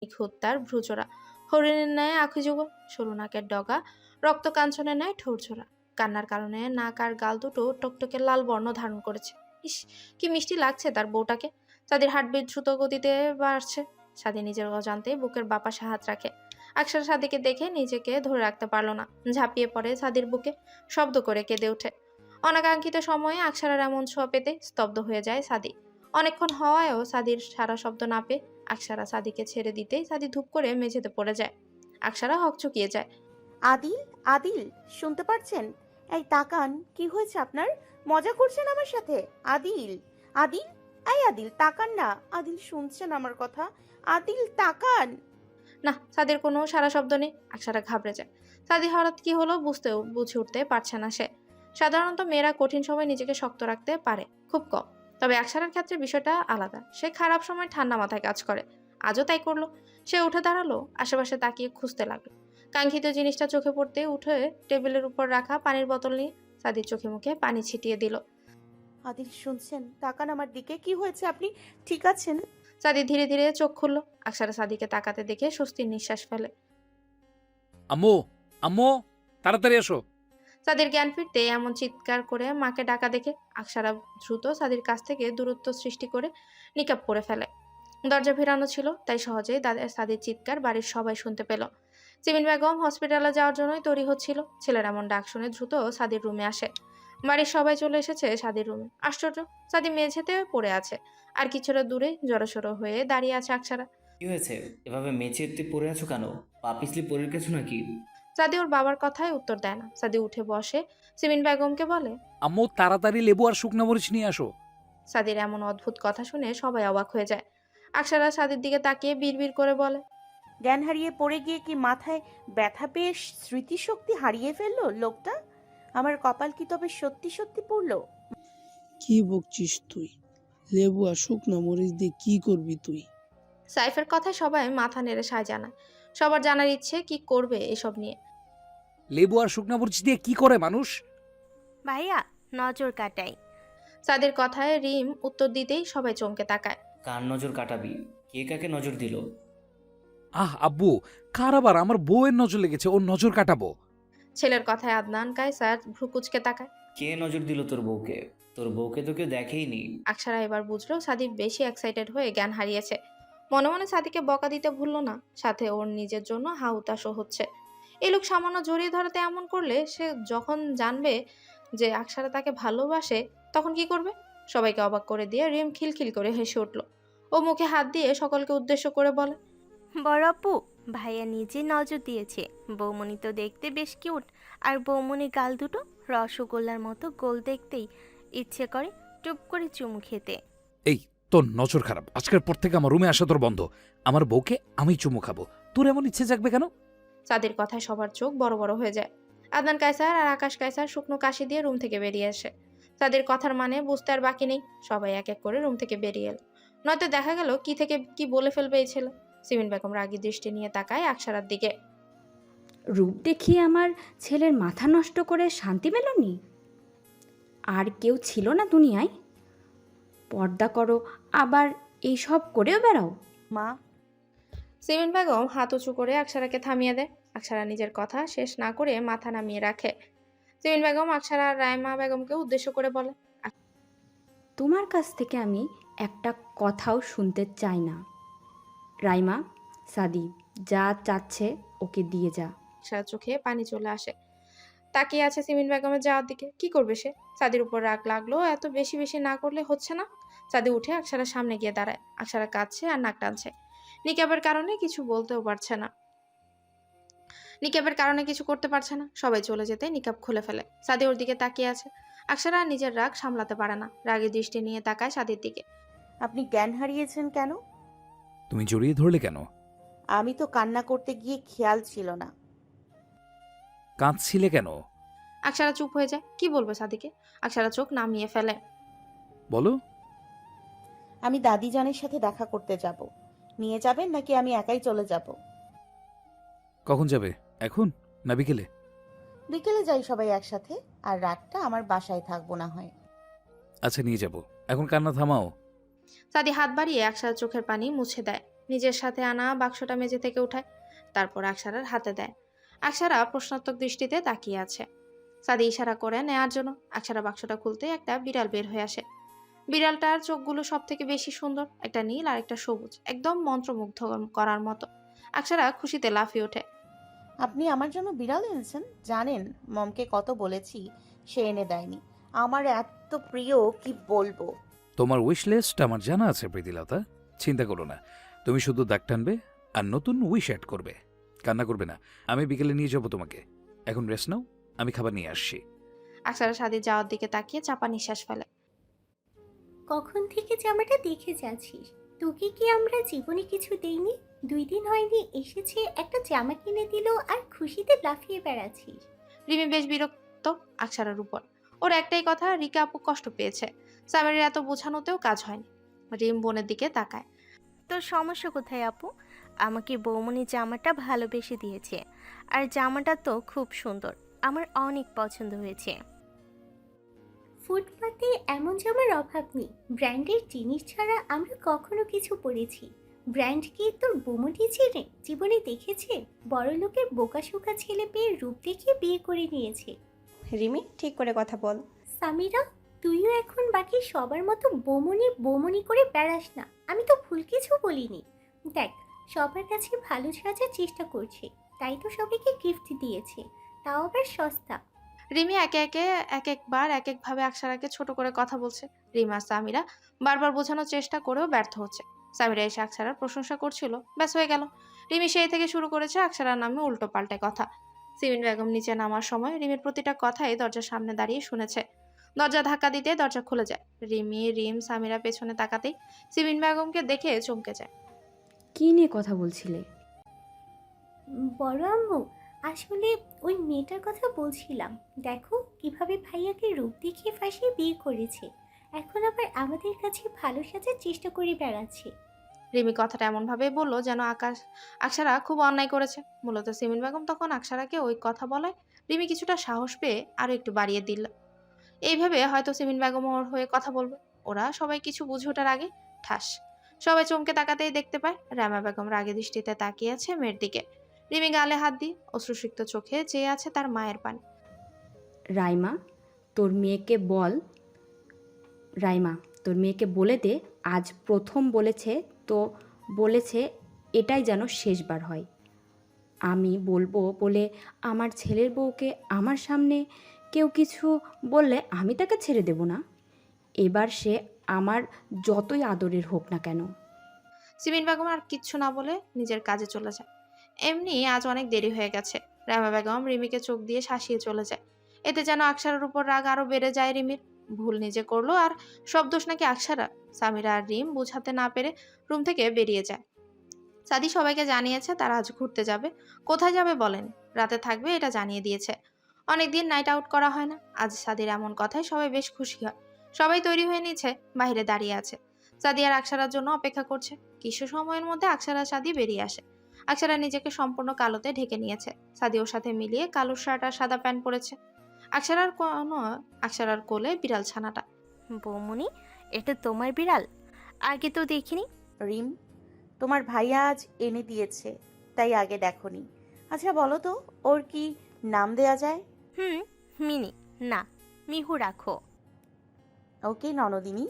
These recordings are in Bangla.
নিখুঁত তার ভ্রুচোরা, হরিণের ন্যায় আঁখি যুগল, সরু নাকের ডগা, রক্ত কাঞ্চনের ন্যায় ঠোঁটছোড়া। কান্নার কারণে নাক আর গাল দুটো টকটকে লাল বর্ণ ধারণ করেছে। ইস, কি মিষ্টি লাগছে তার বউটাকে। তাদের হার্টবিট দ্রুত গতিতে বাড়ছে। সাদি নিজের অজান্তে বুকের বাপাশে হাত রাখে। আকসার সাদিকে দেখে নিজেকে ধরে রাখতে পারল না, ঝাঁপিয়ে পড়ে সাদির বুকে, শব্দ করে কেঁদে ওঠে। অনাকাঙ্ক্ষিত সময়ে আকসারার এমন ছোঁয়া পেতে স্তব্ধ হয়ে যায় সাদি। অনেকক্ষণ হওয়ায়ও সাদির সারা শব্দ না পেয়ে আকসারা সাদিকে ছেড়ে দিতেই সাদি ধূপ করে মেঝেতে পড়ে যায়। আকসারা হকচকিয়ে যায়। আদিল, আদিল, শুনতে পারছেন? এই তাকান, কি হয়েছে আপনার? মজা করছেন আমার সাথে? আদিল, আদিল, এই আদিল তাকান না। আদিল, শুনছেন আমার কথা? আদিল তাকান। না, সাদির কোনো সারা শব্দ নেই। আকসারা ঘাবড়ে যায়। সাদি হঠাৎ কি হলো বুঝে উঠতে পারছে না সে। সাধারণত মেয়েরা কঠিন সময় নিজেকে শক্ত রাখতে পারে, খুব কম। তবে আকসারার ক্ষেত্রে বিষয়টা আলাদা। সে খারাপ সময় ঠান্ডা মাথায় কাজ করে। আজও তাই করলো। সে উঠে দাঁড়ালো, আশেপাশে তাকিয়ে খুঁজতে লাগলো। কাঙ্ক্ষিত জিনিসটা চোখে পড়তে উঠে টেবিলের উপর রাখা পানির বোতল নিয়ে সাদির চোখে মুখে পানি ছিটিয়ে দিল। আদিল, শুনছেন? তাকান আমার দিকে। কি হয়েছে? আপনি ঠিক আছেন? সাদি ধীরে ধীরে চোখ খুলল। আকসারা সাদিকে তাকাতে দেখে স্বস্তির নিঃশ্বাস ফেলে। আম্মু, আম্মু, তাড়াতাড়ি এসো। সাদির জ্ঞান ফিরতে এমন চিৎকার করে মাকে ডাকা দেখে আকসারা দ্রুত সাদির কাছ থেকে দূরত্ব সৃষ্টি করে নিকাব পরে ফেলে। দরজা ভিড়ানো ছিল, তাই সহজেই সাদির চিৎকার বাড়ির সবাই শুনতে পেল। সিমিন বেগম হসপিটালে যাওয়ার জন্যই তৈরি হচ্ছিল। ছেলের এমন ডাক শুনে দ্রুত সাদির রুমে আসে। বাড়ির সবাই চলে এসেছে সাদির রুমে। আশ্চর্য, সাদি মেঝেতে পড়ে আছে, আর কিছুটা দূরে জড়সড় হয়ে দাঁড়িয়ে আছে আকসারা। কি হয়েছে? এভাবে মেঝেতে পড়ে আছো কেন? পা পিছলে পড়ে গেছো নাকি? সাদি ওর বাবার কথায় উত্তর দেয় না। সাদি উঠে বসে সিমিন বেগমকে বলে। আম্মু, তাড়াতাড়ি লেবু আর শুকনো মরিচ নিয়ে আসো। সাদির এমন অদ্ভুত কথা শুনে সবাই অবাক হয়ে যায়। আকসারা সাদির দিকে তাকিয়ে বিড়বিড় করে বলে। জ্ঞান হারিয়ে পড়ে গিয়ে কি মাথায় ব্যথা পেয়ে স্মৃতিশক্তি হারিয়ে ফেললো লোকটা? আমার কপাল কি তবে সত্যি সত্যি পড়লো? কি বকছিস তুই? লেবু আর শুকনো মরিচ দিয়ে কি করবি তুই? সাইফের কথায় সবাই মাথা নেড়ে সায় জানায়। সবার জানার ইচ্ছে কি করবে এসব নিয়ে। লেবু আর শুকনো মরিচ দিয়ে কি করে মানুষ? ভাইয়া, নজর কাটাই। সাদির কথায় রিম উত্তর দিতেই সবাই চমকে তাকায়। কার নজর কাটাবি? কে কাকে নজর দিল? আব্বু, কার আবার আমার বউয়ের নজর লেগেছে, ওর নজর কাটাবো। ছেলের কথায় আদনান কায়সার ভ্রু কুচকে তাকায়। কে নজর দিল তোর বউকে? তোর বউকে তো কেউ দেখেইনি। আকসারা এবার বুঝলো সাদি বেশি এক্সাইটেড হয়ে জ্ঞান হারিয়েছে। মনে মনে সাদিকে বকা দিতে ভুললো না, সাথে ওর নিজের জন্য হাউতাশও হচ্ছে। এই লোক সামান্য জড়িয়ে ধরাতে এমন করলে সে যখন জানবে যে আকসারা তাকে ভালোবাসে, তখন কি করবে? সবাইকে অবাক করে দিয়ে রিম খিলখিল করে হেসে উঠল। ও মুখে হাত দিয়ে সকলকে উদ্দেশ্য করে বলে। বড় আপু, ভাইয়া নিজে নজর দিয়েছে। বৌমনি তো দেখতে বেশ কিউট, আর বৌমনি গাল দুটো রসগোল্লার মতো গোল দেখতেই ইচ্ছে করে টুপ করে চুমু খেতে। এই, তোর নজর খারাপ। আজকের পর থেকে আমার রুমে আসা তোর বন্ধ। আমার বউকে আমি চুমু খাবো। তোর এমন ইচ্ছে জাগবে কেন? সাদির কথায় সবার চোখ বড় বড় হয়ে যায়। আদনান কায়সার আর আকাশ কায়সার শুকনো কাশি দিয়ে রুম থেকে বেরিয়ে আসে। তাদের কথার মানে বুঝতে আর বাকি নেই। সবাই এক এক করে রুম থেকে বেরিয়ে এলো। নয়তো দেখা গেল কি থেকে কি বলে ফেলবে এই ছেলে। সিমিন বেগম রাগী দৃষ্টি নিয়ে তাকায় আকসারার দিকে। রূপ দেখিয়ে আমার ছেলের মাথা নষ্ট করে শান্তি মেলনি? আর কেউ ছিল না দুনিয়ায়? পর্দা করো, আবার এই সব করেও বেড়াও? মা, সিমিন বেগম হাত উঁচু করে আকসারাকে থামিয়ে দেয়। আকসারা নিজের কথা শেষ না করে মাথা নামিয়ে রাখে। সিমিন বেগম আকসারা আর রায়মা বেগমকে উদ্দেশ্য করে বলে। তোমার কাছ থেকে আমি একটা কথাও শুনতে চাই না। রাইমা, সাদি যা চাচ্ছে ওকে দিয়ে যা। আকসারার চোখে পানি চলে আসে। তাকিয়ে আছে সিমিন বেগমের যাওয়ার দিকে। কি করবে সে? সাদির উপর রাগ লাগলো, এত বেশি বেশি না করলে হচ্ছে না। সাদি উঠে আকসারার সামনে গিয়ে দাঁড়ায়। আকসারা কাঁদছে আর নাক টানছে। নিকাবের কারণে কিছু বলতেও পারছে না। নিকাবের কারণে কিছু করতে পারছে না। সবাই চলে যেতে নিকাব খুলে ফেলে। সাদি ওর দিকে তাকিয়ে আছে। আকসারা নিজের রাগ সামলাতে পারে না, রাগের দৃষ্টি নিয়ে তাকায় সাদির দিকে। আপনি জ্ঞান হারিয়েছেন কেন? তুমি জড়িয়ে ধরলে কেন? আমি তো কান্না করতে গিয়ে খেয়াল ছিল না। কাঁদছিলে কেন? আকসারা চুপ হয়ে যায়। কি বলবে সাদিকে? আকসারা চোখ নামিয়ে ফেলে। বলো। আমি দাদিজানের সাথে দেখা করতে যাব। নিয়ে যাবেন নাকি আমি একাই চলে যাব? কখন যাবে? এখন না বিকেলে? বিকেলে যাই সবাই একসাথে, আর রাতটা আমার বাসায় থাকবো না হয়। আচ্ছা, নিয়ে যাব। এখন কান্না থামাও। সাদি হাত বাড়িয়ে আকসারা চোখের পানি মুছে দেয়। নিজের সাথে আনা বাক্সটা মেঝে থেকে উঠায়, তারপর আকসারার হাতে দেয়। আকসারা প্রশ্নাত্মক দৃষ্টিতে তাকিয়ে আছে। সাদি ইশারা করে নেয়ার জন্য। আকসারা বাক্সটা খুলতে একটা বিড়াল বের হয়ে আসে। বিড়ালটার চোখগুলো সব থেকে বেশি সুন্দর, একটা নীল আর একটা সবুজ, একদম মন্ত্রমুগ্ধ করার মতো। আকসারা খুশিতে লাফিয়ে ওঠে। আপনি আমার জন্য বিড়াল এনেছেন? জানেন মমকে কত বলেছি, সে এনে দেয়নি। আমার এত প্রিয়, কি বলবো। তোমার উইশ লিস্ট আমার জানা আছে প্রীতিলতা, চিন্তা করো না। তুমি শুধু দাগ টানবে আর নতুন উইশ অ্যাড করবে। কান্না করবে না, আমি বিকেলে নিয়ে যাবো তোমাকে। এখন রেস্ট নাও, আমি খাবার নিয়ে আসছি। আকসারা সাদির যাওয়ার দিকে তাকিয়ে চাপা নিঃশ্বাস ফেলে। কখন থেকে জামাটা দেখে যাচ্ছিস? তোকে কি আমরা জীবনে কিছু দেইনি? 2 দিন হয়নি এসেছে, একটা জামা কিনে দিল আর খুশিতে লাফিয়ে বেড়াচ্ছিস। রিমি বেশ বিরক্ত আকসারার উপর। ওর একটাই কথা, রিকা আপু কষ্ট পেয়েছে। সামিরের এত বোঝানোতেও কাজ হয়নি। রিম বোনের দিকে তাকায়। তোর সমস্যা কোথায় আপু? আমাকে বৌমনি জামাটা ভালোবেসে দিয়েছে, আর জামাটা তো খুব সুন্দর, আমার অনেক পছন্দ হয়েছে। ফুটপাতে এমন জামার অভাব নেই, ব্র্যান্ডের জিনিস ছাড়া আমরা কখনো কিছু পরেছি। ব্র্যান্ড কি তোর বোমটি চেনে? জীবনে দেখেছে? বড় লোকের বোকাশোকা ছেলে পেয়ে রূপ দেখিয়ে বিয়ে করে নিয়েছে। রিমি, ঠিক করে কথা বল। সামিরা, তুইও এখন বাকি সবার মতো বৌমনি বৌমনি করে বেড়াস না। আমি তো ভুল কিছু বলিনি। দেখ, সবার কাছে ভালো সাজার চেষ্টা করছে, তাই তো সবাইকে গিফট দিয়েছে, তাও আবার সস্তা। রিমি একে একে এক একবার এক একভাবে আকসারাকে ছোট করে কথা বলছে। রিম আর সামিরা বারবার বোঝানোর চেষ্টা করেও ব্যর্থ হচ্ছে। সামিরা এসে আকসারার প্রশংসা করছিল, ব্যাস হয়ে গেল। রিমি সেই থেকে শুরু করেছে আকসারার নামে উল্টো পাল্টে কথা। সিমিন বেগম নিচে নামার সময় রিমির প্রতিটা কথাই দরজার সামনে দাঁড়িয়ে শুনেছে। দরজা ধাক্কা দিতে দরজা খুলে যায়। রিম সামিরা পেছনে তাকাতেই সিমিন বেগমকে দেখে চমকে যায়। কী নিয়ে কথা বলছিলে? বড় আম্মু, আসলে ওই মেয়েটার কথা বলছিলাম। দেখো কিভাবে ভাইয়াকে রূপ দেখিয়ে ফাঁসিয়ে বিয়ে করেছে, এখন আবার আমাদের কাছে ভালো সাজার চেষ্টা করে বেড়াচ্ছে। রিমি কথাটা এমনভাবে বলল যেন আকসারা খুব অন্যায় করেছে। মূলত সিমিন বেগম তখন আকসারাকে ওই কথা বলায় রিমি কিছুটা সাহস পেয়ে আরো একটু বাড়িয়ে দিল। এইভাবে হয়তো সিমিন বেগম ওর হয়ে কথা বলবে। ওরা সবাই কিছু বুঝে ওঠার আগে ঠাস সবাই চমকে তাকাতেই দেখতে পায় রামা বেগম রাগে দৃষ্টিতে তাকিয়ে আছে মেয়ের দিকে। রিমি গালে হাত দিয়ে অশ্রুসিক্ত চোখে চেয়ে আছে তার মায়ের পানে। রাইমা, তোর মেয়েকে বল। রাইমা, তোর মেয়েকে বলে দে, আজ প্রথম বলেছে তো বলেছে, এটাই যেন শেষবার হয়। আমি বলবো বলে আমার ছেলের বউকে আমার সামনে কেউ কিছু বললে আমি তাকে ছেড়ে দেব না। এবার সে আমার যতই আদরের হোক না কেন। সিমিন বেগম আর কিচ্ছু না বলে নিজের কাজে চলে যায়। এমনি আজ অনেক দেরি হয়ে গেছে। রামা বেগম রিমিকে চোখ দিয়ে শাসিয়ে চলে যায়। এতে যেন আকসারার উপর রাগ আরো বেড়ে যায় রিমির। ভুল নিজে করলো আর সব দোষ নাকি আকসারা। সামিরা আর রিম বুঝাতে না পেরে রুম থেকে বেরিয়ে যায়। সাদি সবাইকে জানিয়েছে তারা আজ ঘুরতে যাবে। কোথায় যাবে বলেনি, রাতে থাকবে এটা জানিয়ে দিয়েছে। অনেকদিন নাইট আউট করা হয় না, আজ সাদির এমন কথায় সবাই বেশ খুশি হয়। সবাই তৈরি হয়ে নিয়েছে, বাইরে দাঁড়িয়ে আছে। সাদি আর আকসারার জন্য অপেক্ষা করছে। কিছু সময়ের মধ্যে আকসারা সাদি বেরিয়ে আসে। আকসারা নিজেকে সম্পূর্ণ কালোতে ঢেকে নিয়েছে। সাদি ওর সাথে মিলিয়ে কালো শার্ট আর সাদা প্যান্ট পরেছে। আকসারার কোলে বিড়াল ছানাটা। বৌমনি, এটা তোমার বিড়াল? আগে তো দেখিনি। রিম, তোমার ভাইয়া আজ এনে দিয়েছে, তাই আগে দেখোনি। আচ্ছা বলো তো, ওর কি নাম দেয়া যায়? মিনি না, মিহু রাখো। ওকে ননদিনী।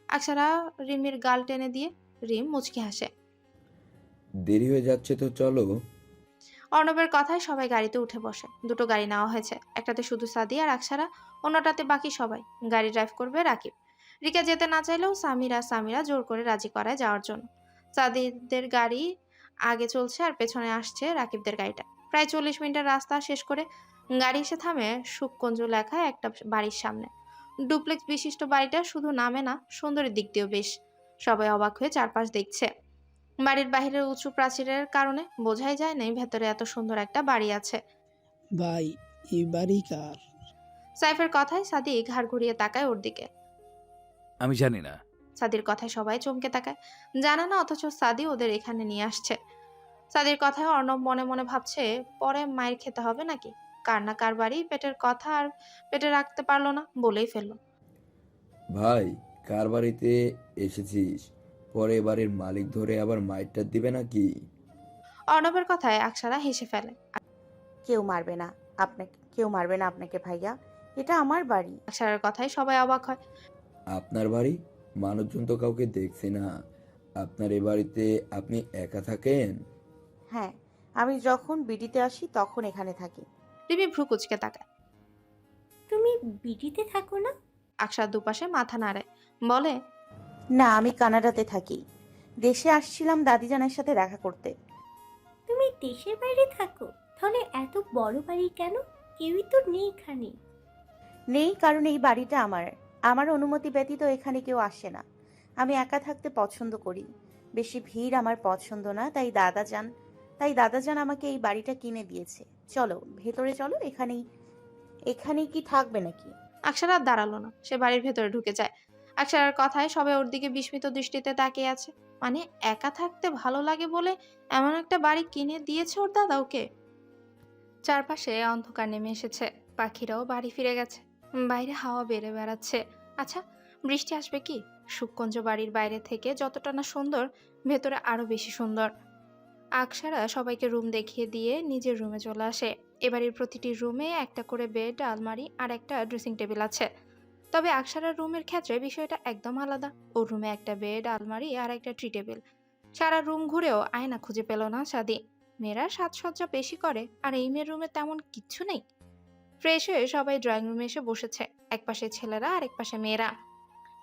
আকসারা রিমির গাল টেনে দিয়ে রিম মুচকি হাসে। দেরি হয়ে যাচ্ছে তো চলো। অর্ণবের কথায় সবাই গাড়িতে উঠে বসে। দুটো গাড়ি নেওয়া হয়েছে, একটাতে শুধু সাদি আর আকসারা, অন্যটাতে বাকি সবাই। গাড়ি ড্রাইভ করবে রাকিব। রিকা যেতে না চাইলেও সামিরা জোর করে রাজি করায় যাওয়ার জন্য। সাদিদের গাড়ি আগে চলছে আর পেছনে আসছে রাকিবদের গাড়িটা। প্রায় 40 মিনিটের রাস্তা শেষ করে গাড়ি এসে থামে সুখকুঞ্জ লেখা একটা বাড়ির সামনে। ডুপ্লেক্স বিশিষ্ট বাড়িটা শুধু নামে না, সুন্দরের দিক দিয়েও বেশ। সবাই অবাক হয়ে চারপাশ দেখছে। বাড়ির বাহিরের উঁচু প্রাচীরের কারণে বোঝাই যায় না ভেতরে এত সুন্দর একটা বাড়ি আছে। ভাই, এই বাড়ি কার? সাইফের কথায় সাদি ঘাড় ঘুরিয়ে তাকায় ওর দিকে। আমি জানি না। সাদির কথায় সবাই চমকে তাকায়। জানা না, অথচ সাদি ওদের এখানে নিয়ে আসছে। সাদির কথায় অর্ণব মনে মনে ভাবছে পরে মায়ের খেতে হবে নাকি। কার না কার বাড়ি, পেটের কথা আর পেটে রাখতে পারলো না, বলেই ফেললো। ভাই, কার বাড়িতে এসেছিস? পরে বাড়ির মালিক ধরে আবার মাইরটা দিবে নাকি? অর্ণবের কথায় আকসারা হেসে ফেলে। কেউ মারবে না আপনাকে, কেউ মারবে না আপনাকে ভাইয়া, এটা আমার বাড়ি। আকসারার কথায় সবাই অবাক হয়। আপনার বাড়ি? মানুষজন তো কাউকে দেখছি না। আপনার এ বাড়িতে আপনি একা থাকেন? হ্যাঁ, আমি যখন বিডিতে আসি তখন এখানে থাকি। রিমি ভ্রু কুচকে তাকায়। তুমি বিডিতে থাকো না? আকসার দুপাশে মাথা নাড়ে, বলে, না, আমি কানাডাতে থাকি। দেশে আসছিলাম দাদিজানের সাথে দেখা করতে। তুমি দেশের বাইরে থাকো? তাহলে এত বড় বাড়ি কেন? কেউই তো নেই এখানে। নেই, কারণ এই বাড়িটা আমার। আমার অনুমতি ব্যতীত এখানে কেউ আসে না। আমি একা থাকতে পছন্দ করি। বেশি ভিড় আমার পছন্দ না, তাই দাদাজান আমাকে এই বাড়িটা কিনে দিয়েছে। চলো ভেতরে চলো, এখানেই কি থাকবে নাকি? আকসারা আর দাঁড়ালো না, সে বাড়ির ভেতরে ঢুকে যায়। আকসারার কথায় সবাই ওর দিকে বিস্মিত দৃষ্টিতে তাকিয়ে আছে। মানে একা থাকতে ভালো লাগে বলে এমন একটা বাড়ি কিনে দিয়েছে ওর দাদা ওকে। চারপাশে অন্ধকার নেমে এসেছে, পাখিরাও বাড়ি ফিরে গেছে, বাইরে হাওয়া বেড়ে বেড়াচ্ছে। আচ্ছা, বৃষ্টি আসবে কি? সুকঞ্জ বাড়ির বাইরে থেকে যতটা না সুন্দর, ভেতরে আরো বেশি সুন্দর। আকসারা সবাইকে রুম দেখিয়ে দিয়ে নিজের রুমে চলে আসে। এবাড়ির প্রতিটি রুমে একটা করে বেড, আলমারি আর একটা ড্রেসিং টেবিল আছে। তবে আকসারার রুমের ক্ষেত্রে বিষয়টা একদম আলাদা। ওর রুমে একটা বেড, আলমারি আর একটা ট্রি টেবিল। সারা রুম ঘুরেও আয়না খুঁজে পেল না সাদি। মেয়েরা সাজসজ্জা বেশি করে, আর এই মেয়ের রুমে তেমন কিচ্ছু নেই। ফ্রেশ হয়ে সবাই ড্রয়িং রুমে এসে বসেছে, একপাশে ছেলেরা আর একপাশে মেয়েরা।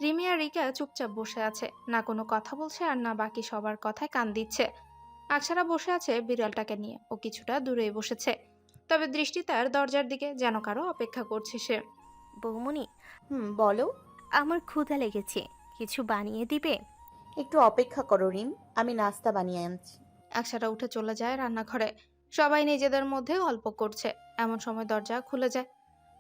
রিমি আর রিকা চুপচাপ বসে আছে, না কোনো কথা বলছে আর না বাকি সবার কথায় কান দিচ্ছে। আকসারা বসে আছে বিড়ালটাকে নিয়ে, ও কিছুটা দূরেই বসেছে, তবে দৃষ্টি তার দরজার দিকে, যেন কারো অপেক্ষা করছে সে। বৌমনি, বলো। আমার ক্ষুধা লেগেছে, কিছু বানিয়ে দিবে? একটু অপেক্ষা করো রিম, আমি নাস্তা বানিয়ে আনছি। আকসারা উঠে চলে যায় রান্নাঘরে। সবাই নিজেদের মধ্যে গল্প করছে, এমন সময় দরজা খুলে যায়।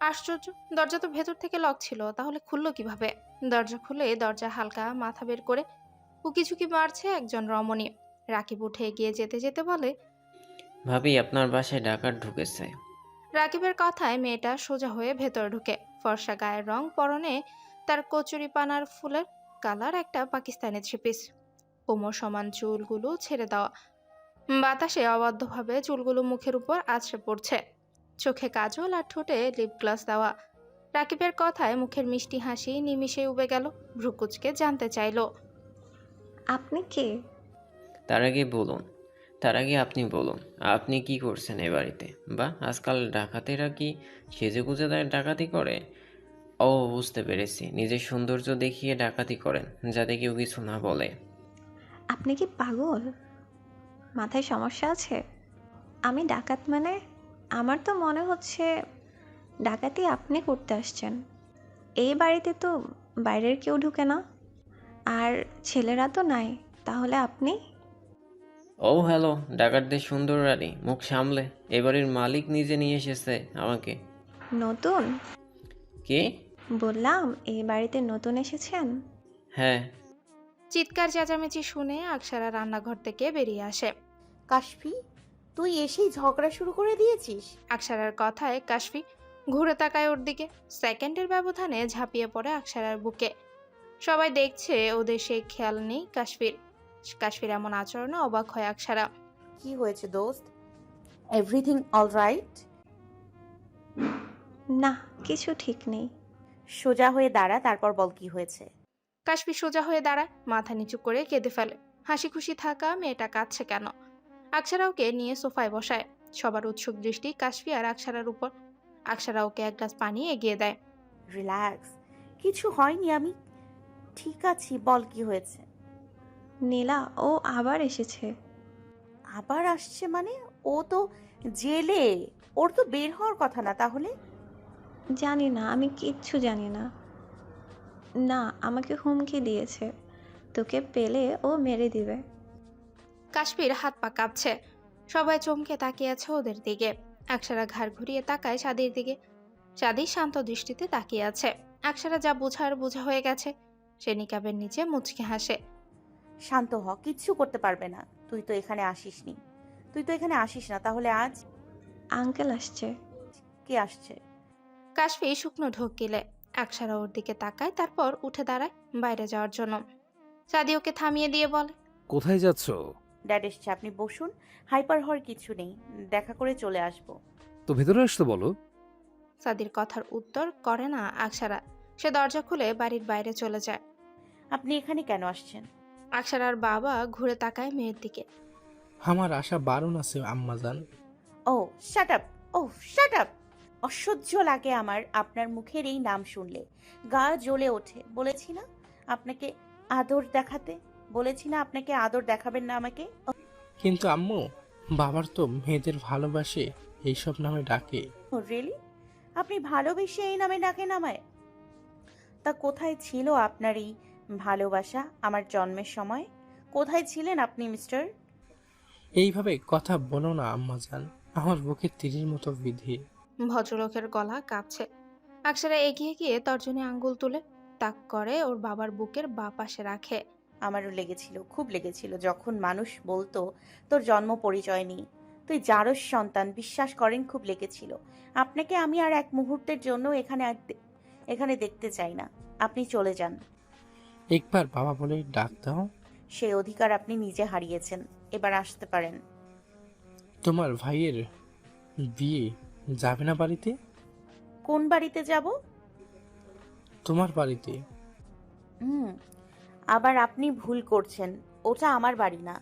আশ্চর্য, দরজা তো ভেতর থেকে লক ছিল, তাহলে খুললো কিভাবে? দরজা খুলে দরজা হালকা মাথা বের করে উকিঝুঁকি মারছে একজন রমণী। রাকিব উঠে এগিয়ে যেতে যেতে বলে, ভাবি, আপনার বাসায় ডাকাত ঢুকেছে। রাকিবের কথায় মেয়েটা সোজা হয়ে ভেতরে ঢুকে। ফর্সা গায়ের রং, পরনে তার কচুরি পানার ফুলের কালার একটা পাকিস্তানি থ্রি পিস, কোমর সমান চুলগুলো ছেড়ে দেওয়া, বাতাসে অবাধ্যভাবে চুলগুলো মুখের উপর আছড়ে পড়ছে, চোখে কাজল আর ঠোঁটে লিপ গ্লাস দেওয়া। রাকিবের কথায় মুখের মিষ্টি হাসি নিমিষে উবে গেল। ভ্রুকুচকে জানতে চাইল, আপনি কে? তার আগে আপনি বলুন, আপনি কি করছেন এ বাড়িতে? বা আজকাল ডাকাতেরা কি সেজেগুজে ডাকাতি করে? ও, বুঝতে পেরেছি, নিজের সৌন্দর্য দেখিয়ে ডাকাতি করেন যাতে কেউ কিছু না বলে। আপনি কি পাগল? মাথায় সমস্যা আছে? আমি ডাকাত মানে? আমার তো মনে হচ্ছে ডাকাতি আপনি করতে আসছেন। এই বাড়িতে তো বাইরের কেউ ঢুকে না, আর ছেলেরা তো নাই, তাহলে আপনি? ও হ্যালো, ডাকাতদের সুন্দর রানী, মুখ সামলে। এবারের মালিক নিজে নিয়ে এসেছে আমাকে। নতুন? কে? বললাম এই বাড়িতে নতুন এসেছেন। হ্যাঁ। চিৎকার চেঁচামেচি শুনে আকসারা রান্নাঘর থেকে বেরিয়ে আসে। কাশফি, তুই এসেই ঝগড়া শুরু করে দিয়েছিস? আকসারার কথায় কাশফি ঘুরে তাকায় ওর দিকে। সেকেন্ডের ব্যবধানে ঝাঁপিয়ে পড়ে আকসারার বুকে। সবাই দেখছে, ওদের সেই খেয়াল নেই কাশফির এমন আচরণে অবাক হয় আকসারা। কি হয়েছে দোস্ত? Everything all right? না, কিছু ঠিক নেই। সোজা হয়ে দাঁড়া, তারপর বল কি হয়েছে। কাশফি সোজা হয়ে দাঁড়ায়, মাথা নিচু করে কেঁদে ফেলে। হাসি খুশি থাকা মেয়েটা কাঁদছে কেন? আকসারা ওকে নিয়ে সোফায় বসায়। সবার উৎসুক দৃষ্টি কাশফি আর আকসারার উপর। আকসারা ওকে এক গ্লাস পানি এগিয়ে দেয়। রিল্যাক্স, কিছু হয়নি, আমি ঠিক আছি, বল কি হয়েছে। নীলা, ও আবার এসেছে। আবার আসছে মানে? ও তো জেলে, ওর তো বের হওয়ার কথা না। তাহলে? জানি না, আমি কিচ্ছু জানি না। না, আমাকে হুমকি দিয়েছে, তোকে পেলে ও মেরে দিবে। কাশফির হাত পা কাঁপছে। সবাই চমকে তাকিয়ে আছে ওদের দিকে। আকসারা ঘাড় ঘুরিয়ে তাকায় সাদির দিকে। সাদি শান্ত দৃষ্টিতে তাকিয়ে আছে। আকসারা যা বোঝার বোঝা হয়ে গেছে। সে নিকাবের নিচে মুচকে হাসে। শান্ত হ, কিচ্ছু করতে পারবে না। তুই তো এখানে আসিস না, তাহলে আজ? আঙ্কেল আসছে। কে আসছে? কাশফি শুকনো ঢোক গিলে। আকসারা ওর দিকে তাকায়, তারপর উঠে দাঁড়ায় বাইরে যাওয়ার জন্য। সাদি ওকে থামিয়ে দিয়ে বলে, কোথায় যাচ্ছ? ড্যাড এসছে, আপনি বসুন। হাইপার হওয়ার কিছু নেই, দেখা করে চলে আসবো। তো ভেতরে আসতে বলো। সাদির কথার উত্তর করে না আকসারা। সে দরজা খুলে বাড়ির বাইরে চলে যায়। আপনি এখানে কেন আসছেন? আকসারার বাবা ঘুরে তাকায় মেয়ের দিকে। আমার আশা বারণ আছে আম্মাজান। ও শাট আপ, ও শাট আপ। অসহ্য লাগে আমার আপনার মুখের এই নাম শুনলে, গা জ্বলে ওঠে। বলেছি না আপনাকে আদর দেখাতে, বলেছি না আপনাকে আদর দেখাবেন না আমাকে। কিন্তু আম্মু, বাবার তো মেয়েদের ভালোবাসে এইসব নামে ডাকে। ও রিয়েলি? আপনি ভালোবেসে এই নামে ডাকেন আমায়? তা কোথায় ছিল আপনার এই ভালোবাসা আমার জন্মের সময়? কোথায় ছিলেন আপনি মিস্টার? এইভাবে কথা বলো না আম্মাজান, আমার বুকে তীরের মতো বিধি। ভদ্রলোকের গলা কাঁপছে। আকসারা এগিয়ে গিয়ে তর্জনী আঙ্গুল তুলে তাক করে ওর বাবার বুকের বা পাশে রাখে। আমারও লেগেছিল, খুব লেগেছিল যখন মানুষ বলতো তোর জন্ম পরিচয় নেই, তুই জারস সন্তান। বিশ্বাস করেন, খুব লেগেছিল। আপনাকে আমি আর এক মুহূর্তের জন্য এখানে দেখতে চাই না। আপনি চলে যান। একবার বাবা বলে ডাক দাও। সেই অধিকার আপনি নিজে হারিয়েছেন। এবার আসতে পারেন। তোমার ভাইয়ের বিয়ে যাবে না বাড়িতে? কোন বাড়িতে যাব? তোমার বাড়িতে। আবার আপনি ভুল করছেন, ওটা আমার বাড়ি না।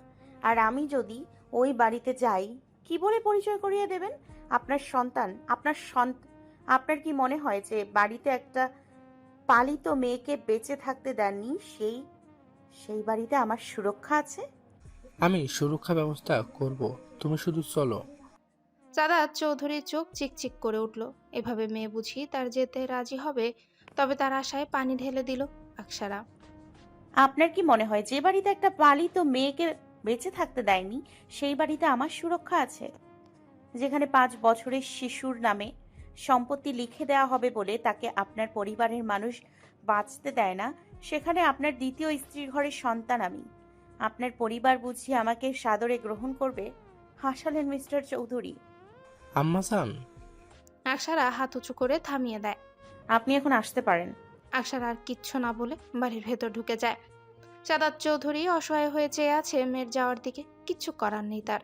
আর আমি যদি ওই বাড়িতে যাই, কি বলে পরিচয় করিয়ে দেবেন? আপনার সন্তান, আপনার কি মনে হয় যে বাড়িতে একটা পালিত মেয়েকে বেঁচে থাকতে দেননি, সেই বাড়িতে আমার সুরক্ষা আছে? আমি সুরক্ষা ব্যবস্থা করব, তুমি শুধু চলো। সাদাত চৌধুরীর চোখ চিকচিক করে উঠল। এভাবে মেয়ে বুঝি তার যেতে রাজি হবে? তবে তার আশায় পানি ঢেলে দিল আকসারা। আপনার কি মনে হয় যে বাড়িতে একটা পালিত মেয়েকে বেঁচে থাকতে দেয়নি, সেই বাড়িতে আমার সুরক্ষা আছে? যেখানে 5 বছরের শিশুর নামে সম্পত্তি লিখে দেওয়া হবে বলে তাকে আপনার পরিবারের মানুষ বাঁচতে দেয় না, সেখানে আপনার দ্বিতীয় স্ত্রীর ঘরের সন্তান আমি। আপনার পরিবার বুঝি আমাকে সাদরে গ্রহণ করবে? হাসালেন মিস্টার চৌধুরী। আম্মাজান। আকসারা হাত উঁচু করে থামিয়ে দেয়। আপনি এখন আসতে পারেন। আকসারা আর কিচ্ছু না বলে বাড়ির ভেতর ঢুকে যায়। সাদাত চৌধুরী অসহায় হয়ে চেয়ে আছে মেয়ের যাওয়ার দিকে। কিচ্ছু করার নেই তার,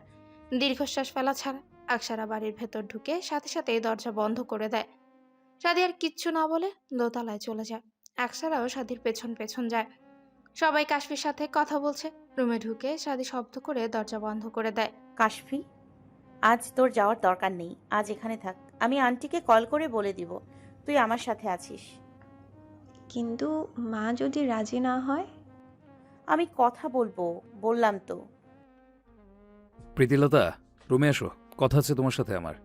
দীর্ঘশ্বাস ফেলা ছাড়া। আকসারা বাড়ির ভেতর ঢুকে সাথে সাথে দরজা বন্ধ করে দেয়। সাদি আর কিচ্ছু না বলে দোতলায় চলে যায়। আকসারাও সাদির পেছন পেছন যায়। সবাই কাশফির সাথে কথা বলছে। রুমে ঢুকে সাদি শব্দ করে দরজা বন্ধ করে দেয়। কাশফি, আজ তোর যাওয়ার দরকার নেই, আজ এখানে থাক। আমি আন্টিকে কল করে বলে দিব তুই আমার সাথে আছিস। কিন্তু মা যদি রাজি না হয়? আমি কথা বলবো, বললাম তো। প্রীতিলতা, রুমে এসো, কথা আছে তোমার সাথে আমার।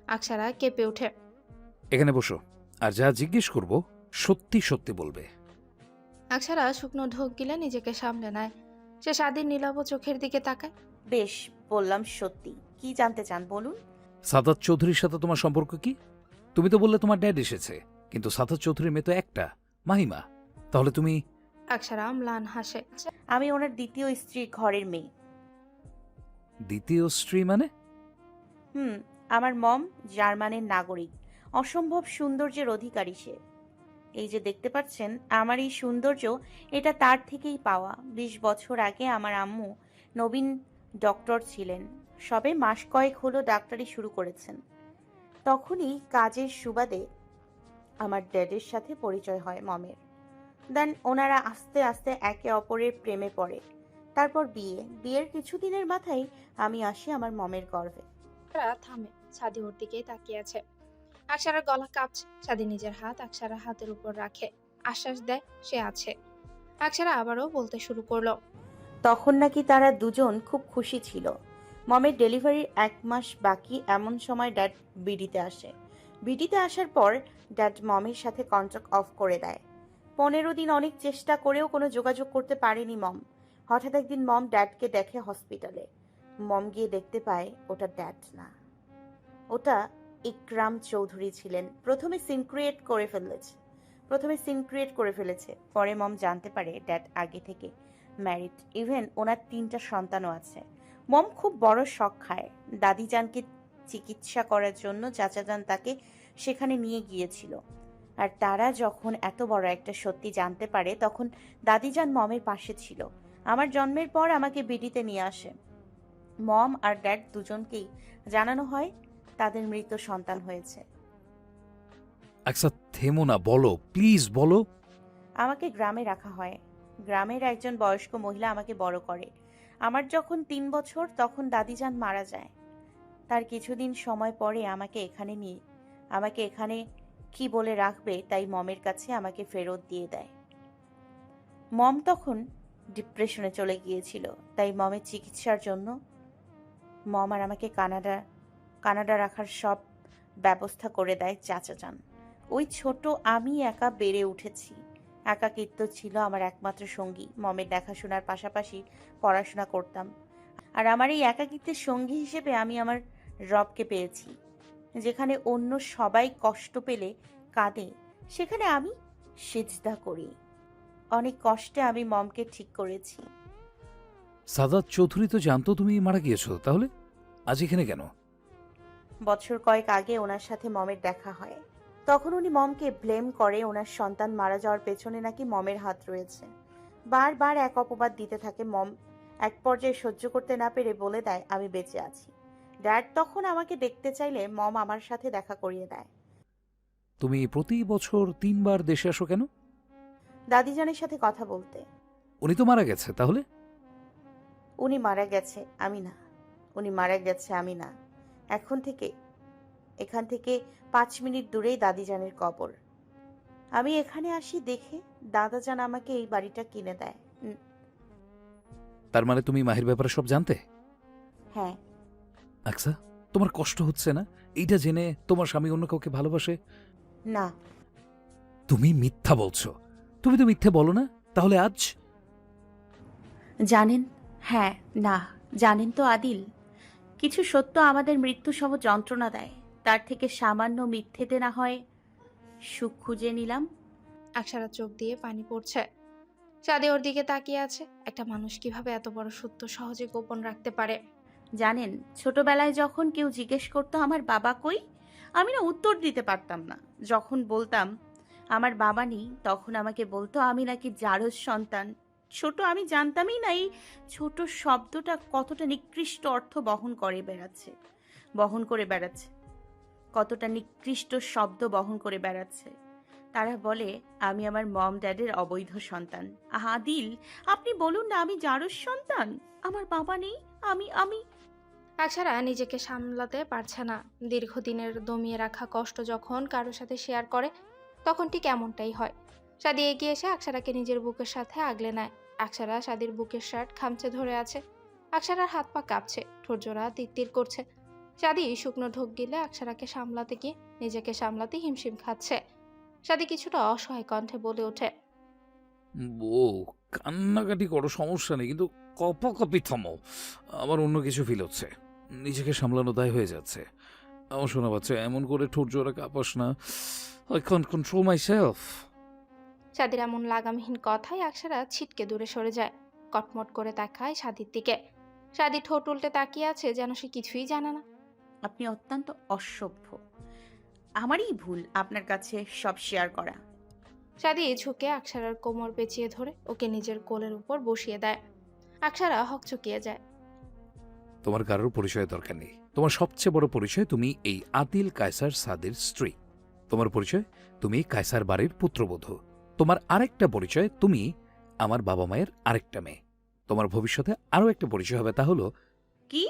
আকসারা কেঁপে ওঠে। এখানে বসো, আর যা জিজ্ঞেস করব সত্যি সত্যি বলবে। আকসারা শুকনো ঢোক গিলে নিজেকে সামলে নেয়। সে সাদির নীলাভ চোখের দিকে তাকায়। বেশ, বললাম সত্যি। কি জানতে চান বলুন। সাদাত চৌধুরীর সাথে তোমার সম্পর্ক কি? তুমি তো বললে তোমার ড্যাড এসেছে, কিন্তু সাদাত চৌধুরীর মেয়ে তো একটা, মাহিমা। তাহলে তুমি? আকসারা ম্লান হাসে। আমি ওনার দ্বিতীয় স্ত্রীর ঘরের মেয়ে। দ্বিতীয় স্ত্রী মানে? আমার মম জার্মানের নাগরিক, অসম্ভব সৌন্দর্যের অধিকারী সে। এই যে দেখতে পাচ্ছেন আমার এই সৌন্দর্য, এটা তার থেকেই পাওয়া। 20 বছর আগে আমার আম্মু নবীন ডক্টর ছিলেন, সবে মাস কয়েক হলো ডাক্তারি শুরু করেছেন। তখনই কাজের সুবাদে আমার ড্যাডের সাথে পরিচয় হয় মমের। দেন ওনারা আস্তে আস্তে একে অপরের প্রেমে পড়ে। তারপর বিয়ের কিছুদিনের মাথায় আমি আসি আমার মমের গর্ভে। থামে। সাদি ওর দিকেই তাকিয়ে আছে। আকসারার গলা কাঁপছে। সাদি নিজের হাত আকসারার হাতের উপর রাখে, আশ্বাস দেয় সে আছে। আকসারা আবারও বলতে শুরু করলো। তখন নাকি তারা দুজন খুব খুশি ছিল। মমের ডেলিভারির 1 মাস বাকি এমন সময় ড্যাড বিডিতে আসে। বিডিতে আসার পর ড্যাড মমের সাথে কন্ট্যাক্ট অফ করে দেয়। 15 দিন অনেক চেষ্টা করেও কোনো যোগাযোগ করতে পারেনি মম। হঠাৎ একদিন মম ড্যাডকে দেখে হসপিটালে। মম গিয়ে দেখতে পায় ওটা ড্যাড না, ওটা ইকরাম চৌধুরী ছিলেন। প্রথমে সিন ক্রিয়েট করে ফেলেছে। পরে মম জানতে পারে ড্যাড আগে থেকে ম্যারিড, ইভেন ওনার 3টা সন্তানও আছে। মম খুব বড় শখ খায়। দাদিজানকে চিকিৎসা করার জন্য চাচাজান তাকে সেখানে নিয়ে গিয়েছিল। আর তারা যখন এত বড় একটা সত্যি জানতে পারে তখন দাদিজান মমের পাশে ছিল। আমার জন্মের পর আমাকে বিডিতে নিয়ে আসে। মম আর ড্যাড দুজনকেই জানানো হয় তাদের মৃত সন্তান হয়েছে। আকসা থেমো না, বলো প্লিজ বলো। আমাকে গ্রামে রাখা হয়। গ্রামের একজন বয়স্ক মহিলা আমাকে বড় করে। আমার যখন 3 বছর তখন দাদিজান মারা যায়। তার কিছুদিন সময় পরে আমাকে এখানে কি বলে রাখবে তাই মমের কাছে আমাকে ফেরত দিয়ে দেয়। মম তখন ডিপ্রেশনে চলে গিয়েছিল, তাই মমের চিকিৎসার জন্য মম আর আমাকে কানাডা রাখার সব ব্যবস্থা করে দেয় চাচা যান। ওই ছোট আমি একা বেড়ে উঠেছি। একাকিত্ব ছিল আমার একমাত্র সঙ্গী। মমের দেখাশোনার পাশাপাশি পড়াশোনা করতাম। আর আমার এই একাকিত্বের সঙ্গী হিসেবে আমি আমার রবকে পেয়েছি। যেখানে অন্য সবাই কষ্ট পেলে কাঁদে, সেখানে আমি সিজদা করি। অনেক কষ্টে আমি মমকে ঠিক করেছি। সাদাত চৌধুরী তো জানতো তুমি মারা গিয়েছো, তাহলে আজ এখানে কেন? বছর কয়েক আগে ওনার সাথে মমের দেখা হয়। তখন উনি মমকে ব্লেম করে ওনার সন্তান মারা যাওয়ার পেছনে নাকি মমের হাত রয়েছে। বারবার এক অপবাদ দিতে থাকে। মম এক পর্যায়ে সহ্য করতে না পেরে বলে দেয় আমি বেঁচে আছি। ড্যাড তখন আমাকে দেখতে চাইলে মম আমার সাথে দেখা করিয়ে দেয়। তুমি প্রতি বছর 3 বার দেশে আসো কেন? দাদিজানের সাথে কথা বলতে। উনি তো মারা গেছে, তাহলে? উনি মারা গেছে, আমি না। উনি মারা গেছে, আমি না। এখান থেকে 5 মিনিট দূরেই দাদিজানের কবর। আমি এখানে আসি দেখে দাদাজান আমাকে এই বাড়িটা কিনে দেয়। তার মানে তুমি মাহির ব্যাপারে সব জানতে? হ্যাঁ। আকসা, তোমার কষ্ট হচ্ছে না এইটা জেনে তোমার স্বামী অন্য কাউকে ভালোবাসে? না। তুমি মিথ্যা বলছো। তুমি তো মিথ্যে বলো না, তাহলে আজ? জানেন, হ্যাঁ, না, জানেন তো আদিল, কিছু সত্য আমাদের মৃত্যু সহ যন্ত্রণা দেয়। তার থেকে সামান্য মিথ্যেতে না হয় সুখ খুঁজে নিলাম। আকসারা চোখ দিয়ে পানি পড়ছে। সাদি ওর দিকে তাকিয়ে আছে। একটা মানুষ কিভাবে এত বড় সত্য সহজে গোপন রাখতে পারে? জানেন, ছোটবেলায় যখন কেউ জিজ্ঞেস করতো আমার বাবা কই, আমি না উত্তর দিতে পারতাম না। যখন বলতাম আমার বাবা নেই, তখন আমাকে বলতো আমি নাকি জারজ সন্তান। ছোট আমি জানতামই না এই ছোট শব্দটা কতটা নিকৃষ্ট অর্থ বহন করে বেড়াচ্ছে। কতটা নিকৃষ্ট শব্দ বহন করে বেড়াচ্ছে। তারা বলে আমি আমার মম ড্যাডের অবৈধ সন্তান। আদিল, আপনি বলুন না, আমি জারজ সন্তান, আমার বাবা নেই, আমি আকসারা নিজেকে সামলাতে পারছে না। দীর্ঘদিনের দমিয়ে রাখা কষ্ট যখন কারোর সাথে শেয়ার করে তখন ঠিক এমনটাই হয়। সাদি এগিয়ে এসে আকসারাকে নিজের বুকের সাথে আগলে নেয়। আকসারা সাদির বুকের শার্ট খামচে ধরে আছে। আকসারার হাত পা কাঁপছে, ঠোঁট জোড়া তিরতির করছে। সাদি শুকনো ঢোক গিলে আকসারাকে সামলাতে গিয়ে নিজেকে সামলাতে হিমশিম খাচ্ছে। সাদি কিছুটা অসহায় কণ্ঠে বলে ওঠে, বউ, কান্নাকাটি করো, সমস্যা নেই, কিন্তু কপাকপি থামো। আমার অন্য কিছু ফিল হচ্ছে। নিজেকে সামলানো দায় হয়ে যাচ্ছে। আমার শোনা বাচ্চা, এমন করে ঠোঁট জোড়া কাঁপাস না। I can't control myself. সাদির এমন লাগামহীন কথায় আকসারা ছিটকে দূরে সরে যায়। কটমট করে তাকায় সাদির দিকে। সাদি ঠোঁট উল্টে তাকিয়ে আছে যেন সে কিছুই জানে না। আপনি অত্যন্ত অসভ্য। আমারই ভুল আপনার কাছে সব শেয়ার করা। সাদি ঝুঁকে আকসারার কোমর পেঁচিয়ে ধরে ওকে নিজের কোলের উপর বসিয়ে দেয়। আকসারা হকচকিয়ে যায়। তোমার কারোর পরিচয়ের দরকার নেই। তোমার সবচেয়ে বড় পরিচয় তুমি এই আদিল কায়সার সাদির স্ত্রী। তোমার পরিচয় তুমি কায়সার বাড়ির পুত্রবধূ। তোমার আরেকটা পরিচয় তুমি আমার বাবা মায়ের আরেকটা মেয়ে। তোমার ভবিষ্যতে আরও একটা পরিচয় হবে, তা হলো কি?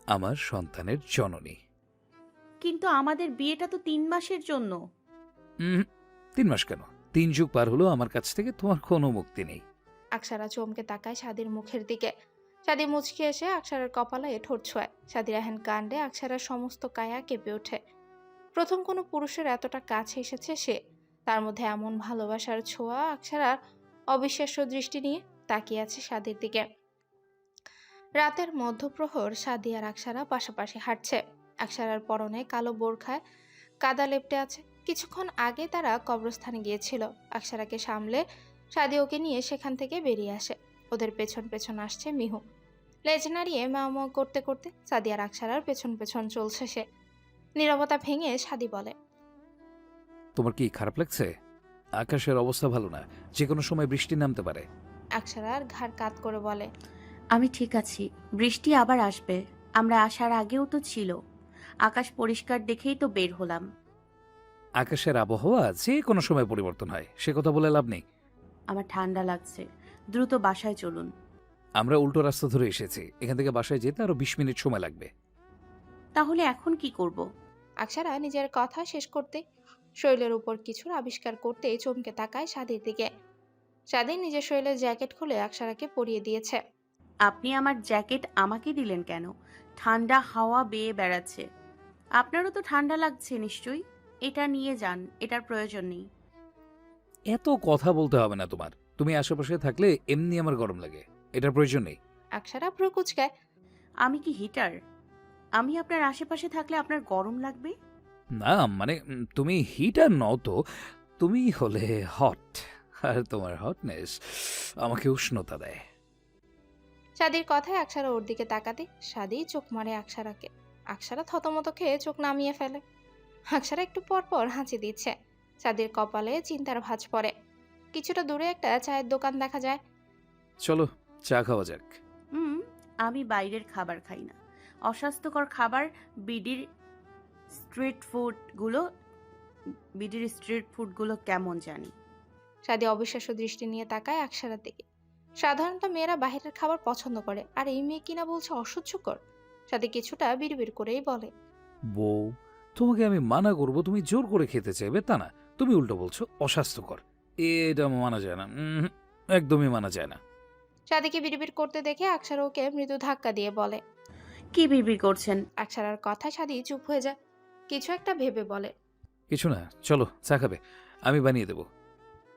আমার সন্তানের জননী। কিন্তু আমাদের বিয়েটা তো 3 মাসের জন্য। 3 মাস কেন? 3 যুগ পার হলো আমার কাছ থেকে তোমার কোনো মুক্তি নেই। আকসারা চমকে তাকায় সাদির মুখের দিকে। সাদি মুচকি এসে আকসারার কপালে ঠোঁট ছোঁয়। সাদির এহেন কাণ্ডে আকসারার সমস্ত কায়া কেঁপে ওঠে। প্রথম কোনো পুরুষের এতটা কাছে এসেছে সে। তার মধ্যে এমন ভালোবাসার ছোঁয়া। আকসারার অবিশ্বাস্য দৃষ্টি নিয়ে তাকিয়ে আছে সাদির দিকে। রাতের মধ্যপ্রহর সাদি আর আকসারা পাশাপাশি হাঁটছে। আকসারার পরনে কালো বোরখায় কাদা লেপটে আছে। কিছুক্ষণ আগে তারা কবরস্থানে গিয়েছিল। আকসারাকে সামলে সাদি ওকে নিয়ে সেখান থেকে বেরিয়ে আসে। ওদের পেছন পেছন আসছে মিহু। লেজ নাড়িয়ে ম্যাও করতে করতে সাদি আর আকসারার পেছন পেছন চলছে সে। নীরবতা ভেঙে সাদি বলে, তোমার কি খারাপ লাগছে? আকাশের অবস্থা ভালো না, যে কোনো সময় বৃষ্টি নামতে পারে। আকসারার ঘাড় কাত করে বলে। আমি ঠিক আছি, বৃষ্টি আবার আসবে, আমরা আসার আগেও তো ছিল। আকাশ পরিষ্কার দেখেই তো বের হলাম। আকাশের আবহাওয়া যে কোনো সময় পরিবর্তন হয়, সে কথা বলে লাভ নেই। আমার ঠান্ডা লাগছে, দ্রুত বাসায় চলুন। আমরা উল্টো রাস্তা ধরে এসেছি, এখান থেকে বাসায় যেতে আরো 20 মিনিট সময় লাগবে। তাহলে এখন কি করব? আকসারা নিজের কথা শেষ করতে শৈলের উপর কিছুর আবিষ্কার করতেই চমকে তাকায় সাদির দিকে। সাদি নিজের শৈলের জ্যাকেট খুলে আকসারাকে পরিয়ে দিয়েছে। আপনি আমার জ্যাকেট আমাকে দিলেন কেন? ঠান্ডা হাওয়া বেয়ে বেড়াচ্ছে। আপনারও তো ঠান্ডা লাগছে নিশ্চয়ই। এটা নিয়ে যান, এটার প্রয়োজন নেই। এত কথা বলতে হবে না তোমার, তুমি আশেপাশে থাকলে এমনি আমার গরম লাগে, এটার প্রয়োজন নেই। আকসারা ভ্রু কুঁচকায়। আমি কি হিটার? আমি আপনার আশেপাশে থাকলে আপনার গরম লাগবে? না মানে তুমি হিটার নও তো, তুমি হলে হট, আর তোমার হটনেস আমাকে উষ্ণতা দেয়। সাদির কথায় আকসারা ওর দিকে তাকাতে সাদি চোখ মারে আকসারাকে। আকসারা থতমত খেয়ে চোখ নামিয়ে ফেলে। আকসারা একটু পর পর হাঁচি দিচ্ছে। সাদির কপালে চিন্তার ভাঁজ পড়ে। কিছুটা দূরে একটা চায়ের দোকান দেখা যায়। চলো চা খাওয়া যাক। আমি বাইরের খাবার খাই না। অস্বাস্থ্যকর খাবার। বিডির স্ট্রিট ফুডগুলো কেমন জানি। সাদি অবিশ্বাস্য দৃষ্টি নিয়ে তাকায় আকসারার দিকে। সাধারণত মেয়েরা বাইরের খাবার পছন্দ করে, আর এই মেয়ে কিনা বলছে অসহ্যকর। সাদি কিছুটা বিড়বিড় করেই বলে, বউ, তোমাকে আমি মানা করব, তুমি জোর করে খেতে চাইবে তা না, তুমি উল্টো বলছো অস্বাস্থ্যকর। এটা মানা যায় না, একদমই মানা যায় না। সাদিকে বিড়বিড় করতে দেখে আকসারা ওকে মৃদু ধাক্কা দিয়ে বলে, কি বিড়বিড় করছেন? আকসারার কথা সাদি চুপ হয়ে যায়। কিছু একটা ভেবে বলে, কিছু না, চলো চা খাবে, আমি বানিয়ে দেবো।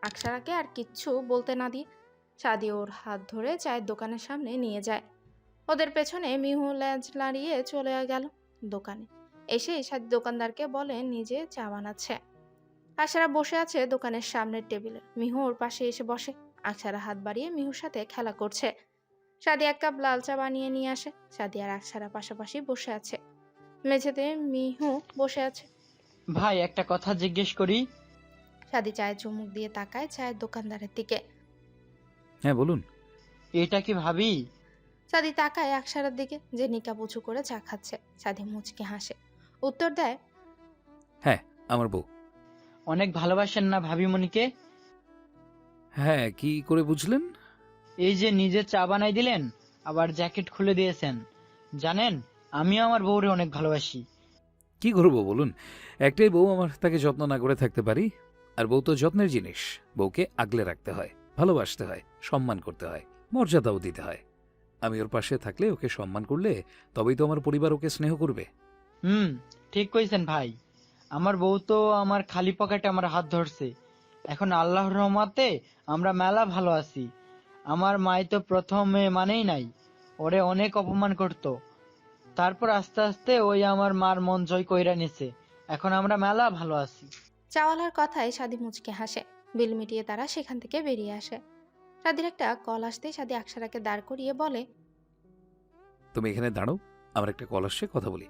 আকসারাকে আর কিচ্ছু বলতে না দিয়ে সাদি ওর হাত ধরে চায়ের দোকানের সামনে নিয়ে যায়। ওদের পেছনে মিহু ল্যাজ লাড়িয়ে চলে গেল দোকানে। এসে সাদি দোকানদারকে বলে নিজে চা বানাচ্ছে। আকসারা বসে আছে দোকানের সামনের টেবিলে। মিহু ওর পাশে এসে বসে। আকসারা হাত বাড়িয়ে মিহুর সাথে খেলা করছে। সাদি এক কাপ লাল চা বানিয়ে নিয়ে আসে। সাদি আর আকসারা পাশাপাশি বসে আছে। মেঝেতে মিহু বসে আছে। ভাই একটা কথা জিজ্ঞেস করি? সাদি চায়ের চুমুক দিয়ে তাকায় চায়ের দোকানদারের দিকে। হ্যাঁ বলুন। এটা কি ভাবি? সাদি তাকায় আকসারার দিকে, যে নিকাব উঁচু করে চা খাচ্ছে। সাদি মুচকে হাসে, উত্তর দেয়, হ্যাঁ আমার বউ। অনেক ভালোবাসেন না ভাবিমণিকে? হ্যাঁ, কি করে বুঝলেন? এই যে নিজে চা বানাই দিলেন, আবার জ্যাকেট খুলে দিয়েছেন। জানেন, আমিও আমার বউরে অনেক ভালোবাসি। কি করবো বলুন, একটাই বউ আমার, তাকে যত্ন না করে থাকতে পারি? আর বউ তো যত্নের জিনিস, বউকে আগলে রাখতে হয়, ভালোবাসতে হয়, সম্মান করতে হয়, মর্যাদাও দিতে হয়। আমি ওর পাশে থাকলে, ওকে সম্মান করলে তবেই তো আমার পরিবার ওকে স্নেহ করবে। ঠিক কইছেন ভাই। আমার বউ তো আমার খালি পকেটে আমার হাত ধরছে। এখন আল্লাহর রহমতে আমরা মেলা ভালো আছি। আমার মাই তো প্রথমে মানেই নাই, ওরে অনেক অপমান করত। তারপর আস্তে আস্তে ওই আমার মার মন জয় কইরা নিছে। এখন আমরা মেলা ভালো আছি। চাওয়ালার কথায় সাদি মুচকে হাসে। বিল মিটিয়ে তারা সেখান থেকে বেরিয়ে আসে। সাদির একটা কল আসতে সাদি আকসারাকে দাঁড় করিয়ে বলে, তুমি এখানে দাঁড়াও, আমার একটা কল আসছে, কথা বলি।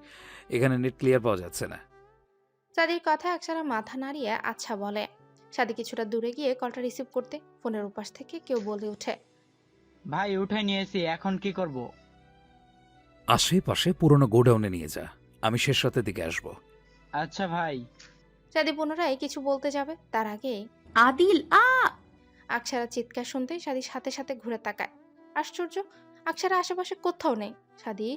এখানে নেট ক্লিয়ার পাওয়া যাচ্ছে না। সাদির কথায় আকসারা মাথা নাড়িয়ে আচ্ছা বলে। সাদি কিছুটা দূরে গিয়ে কলটা রিসিভ করতে ফোনের উপাস থেকে কেউ বলে ওঠে, ভাই উঠে নিয়েছি, এখন কি করব? আশেপাশে পুরোনো গোডাউনে নিয়ে যা, আমি শেষ রাতের দিকে আসবো। আচ্ছা ভাই। সাদি পুনরায় কিছু বলতে যাবে, তার আগে আদিল আকসারা চিৎকার শুনতে সাদি সাথে সাথে ঘুরে তাকায়। আশ্চর্য, আকসারা আশেপাশে কোথাও নেই। সাদি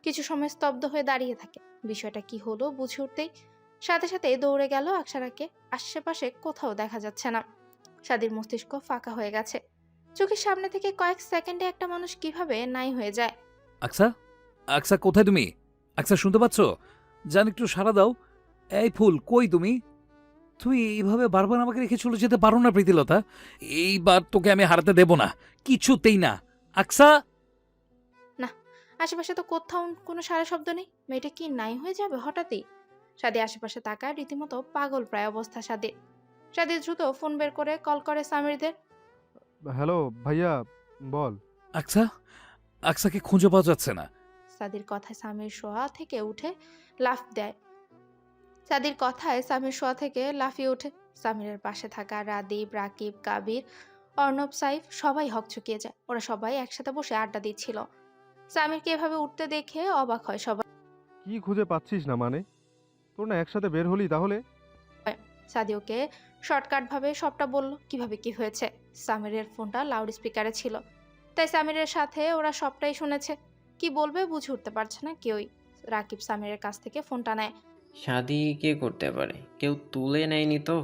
কিছু সময় স্তব্ধ হয়ে দাঁড়িয়ে থাকে। বিষয়টা কি হলো বুঝে উঠতেই সাথে সাথে দৌড়ে গেল আশারাকে। আশেপাশে কোথাও দেখা যাচ্ছে না। সাদির মস্তিষ্ক ফাঁকা হয়ে গেছে। চোখের সামনে থেকে কয়েক সেকেন্ডে একটা মানুষ কিভাবে নাই হয়ে যায়। আকসা, আকসা কোথায় তুমি? আকসা শুনতে পাচ্ছ? জান একটু সাড়া দাও। এই ফুল, কই তুমি? তুই এইভাবে বারবার আমাকে রেখে চলে যেতে পারো না প্রীতিলতা। এইবার তোকে আমি হারাতে দেব না, কিছুতেই না। আকসা! না, আশেপাশে তো কোথাও কোনো সারা শব্দ নেই। মেয়েটা কি নাই হয়ে যাবে হঠাৎই? সাদি আশেপাশে তাকায়, রীতিমতো পাগল প্রায় অবস্থা সাদির। সাদি দ্রুত ফোন বের করে কল করে সামিরদের। হ্যালো ভাইয়া, বল। আকসা, আকসাকে খুঁজে পাওয়া যাচ্ছে না। সাদির কথায় সামির শোয়া থেকে উঠে লাফ দেয়। সাদির কথায় সামির শোয়া থেকে লাফিয়ে ওঠে। সামিরের পাশে থাকা রাদীপ, রাকিব, কাবির, অর্ণব, সাইফ সবাই হকচকিয়ে যায়। ওরা সবাই একসাথে বসে আড্ডা দিচ্ছিল। সামিরকে এভাবে উঠতে দেখে অবাক হয় সবাই। কি খুঁজে পাচ্ছিস না মানে? তোর না একসাথে বের হলি তাহলে? সাদি ওকে শর্টকাট ভাবে সবটা বলল কিভাবে কি হয়েছে। সামিরের ফোনটা লাউড স্পিকারে ছিল, তাই সামিরের সাথে ওরা সবটাই শুনেছে। কি বলবে বুঝে উঠতে পারছে না কেউই। রাকিব সামিরের কাছ থেকে ফোনটা নেয়। শাদি কে করতে পারে? কেউ তুলে নেয়নি তো?